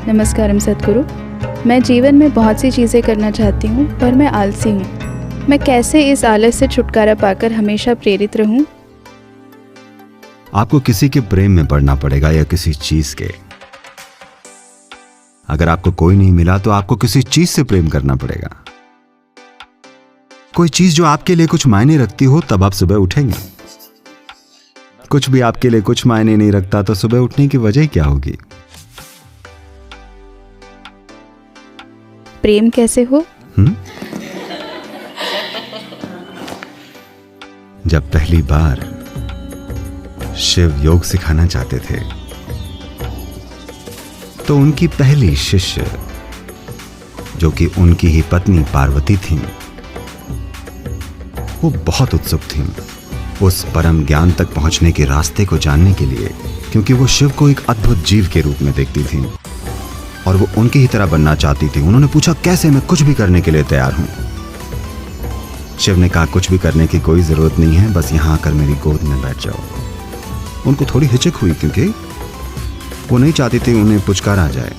नमस्कारम सद्गुरु। मैं जीवन में बहुत सी चीज़ें करना चाहती हूँ, पर मैं आलसी हूँ। मैं कैसे इस आलस से छुटकारा पाकर हमेशा प्रेरित रहूँ? आपको किसी के प्रेम में पड़ना पड़ेगा या किसी चीज के। अगर आपको कोई नहीं मिला तो आपको किसी चीज से प्रेम करना पड़ेगा। कोई चीज जो आपके लिए कुछ मायने रखती हो, तब आप सुबह उठेंगे। कुछ भी आपके लिए कुछ मायने नहीं रखता तो सुबह उठने की वजह क्या होगी? प्रेम कैसे हो? जब पहली बार शिव योग सिखाना चाहते थे तो उनकी पहली शिष्य, जो कि उनकी ही पत्नी पार्वती थीं, वो बहुत उत्सुक थीं उस परम ज्ञान तक पहुंचने के रास्ते को जानने के लिए, क्योंकि वो शिव को एक अद्भुत जीव के रूप में देखती थीं और वो उनकी ही तरह बनना चाहती थी। उन्होंने पूछा, कैसे? मैं कुछ भी करने के लिए तैयार हूं। शिव ने कहा, कुछ भी करने की कोई जरूरत नहीं है, बस यहां आकर मेरी गोद में बैठ जाओ। उनको थोड़ी हिचक हुई, क्योंकि वो नहीं चाहती थी उन्हें पुचकारा जाए।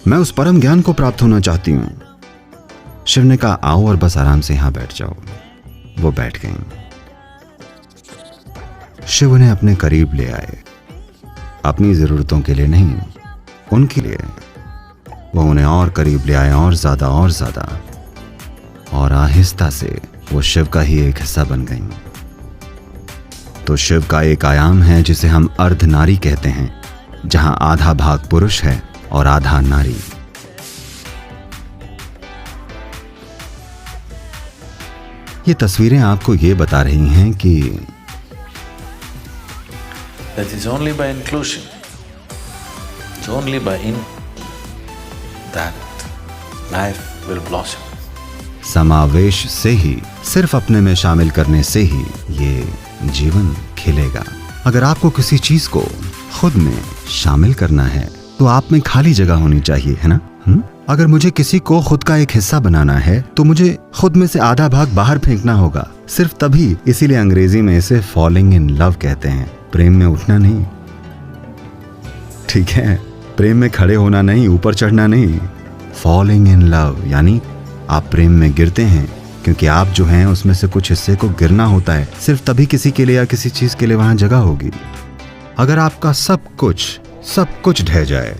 मैं उस परम ज्ञान को प्राप्त होना चाहती हूं। शिव ने कहा, आओ और बस आराम से यहां बैठ जाओ। वो बैठ गईं। शिव उन्हें अपने करीब ले आए, अपनी जरूरतों के लिए नहीं, उनके लिए। वो उन्हें और करीब ले आए, और ज्यादा और ज्यादा, और आहिस्ता से वो शिव का ही एक हिस्सा बन गईं। तो शिव का एक आयाम है जिसे हम अर्ध नारी कहते हैं, जहां आधा भाग पुरुष है और आधा नारी। ये तस्वीरें आपको ये बता रही हैं कि that is only by inclusion, it's only by that life will blossom. समावेश से ही, सिर्फ अपने में शामिल करने से ही ये जीवन खिलेगा। अगर आपको किसी चीज को खुद में शामिल करना है तो आप में खाली जगह होनी चाहिए, है ना? अगर मुझे किसी को खुद का एक हिस्सा बनाना है तो मुझे खुद में से आधा भाग बाहर फेंकना होगा, सिर्फ तभी। इसीलिए अंग्रेजी में इसे फॉलिंग इन लव कहते हैं, प्रेम में उठना नहीं। ठीक है, प्रेम में खड़े होना नहीं, ऊपर चढ़ना नहीं। फॉलिंग इन लव यानी आप प्रेम में गिरते हैं, क्योंकि आप जो हैं उसमें से कुछ हिस्से को गिरना होता है। सिर्फ तभी किसी के लिए या किसी चीज के लिए वहां जगह होगी। अगर आपका सब कुछ ढह जाए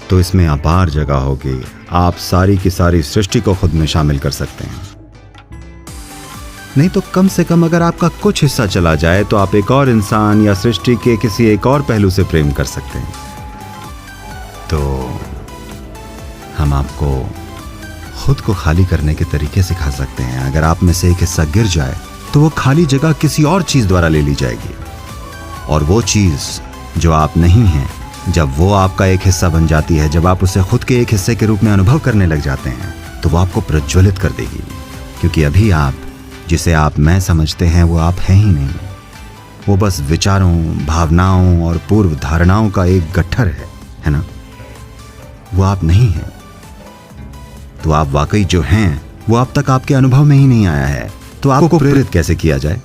तो इसमें अपार जगह होगी। आप सारी की सारी सृष्टि को खुद में शामिल कर सकते हैं। नहीं तो कम से कम अगर आपका कुछ हिस्सा चला जाए तो आप एक और इंसान या सृष्टि के किसी एक और पहलू से प्रेम कर सकते हैं। तो हम आपको खुद को खाली करने के तरीके सिखा सकते हैं। अगर आप में से एक हिस्सा गिर जाए तो वो खाली जगह किसी और चीज द्वारा ले ली जाएगी, और वो चीज जो आप नहीं हैं, जब वो आपका एक हिस्सा बन जाती है, जब आप उसे खुद के एक हिस्से के रूप में अनुभव करने लग जाते हैं, तो वो आपको प्रज्वलित कर देगी। क्योंकि अभी आप जिसे आप मैं समझते हैं वो आप हैं ही नहीं। वो बस विचारों, भावनाओं और पूर्व धारणाओं का एक गट्ठर है ना? वो आप नहीं हैं। तो आप वाकई जो हैं वो अब तक आपके अनुभव में ही नहीं आया है। तो आपको प्रेरित कैसे किया जाए?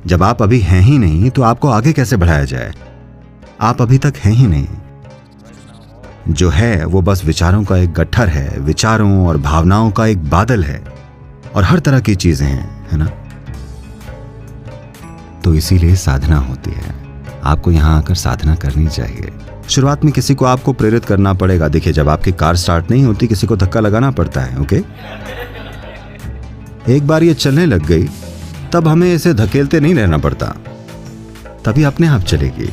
जब आप अभी हैं ही नहीं तो आपको आगे कैसे बढ़ाया जाए? आप अभी तक हैं ही नहीं। जो है वो बस विचारों का एक गट्ठर है, विचारों और भावनाओं का एक बादल है, और हर तरह की चीजें हैं, है ना? तो इसीलिए साधना होती है। आपको यहां आकर साधना करनी चाहिए। शुरुआत में किसी को आपको प्रेरित करना पड़ेगा। देखिए, जब आपकी कार स्टार्ट नहीं होती, किसी को धक्का लगाना पड़ता है। ओके, एक बार ये चलने लग गई, तब हमें इसे धकेलते नहीं रहना पड़ता, तभी अपने आप चलेगी।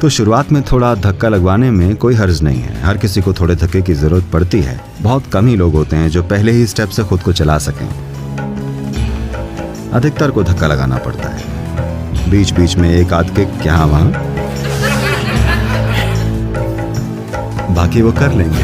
तो शुरुआत में थोड़ा धक्का लगवाने में कोई हर्ज नहीं है। हर किसी को थोड़े धक्के की जरूरत पड़ती है। बहुत कम ही लोग होते हैं जो पहले ही स्टेप से खुद को चला सकें। अधिकतर को धक्का लगाना पड़ता है, बीच बीच में एक आध किक यहाँ वहां, बाकी वो कर लेंगे।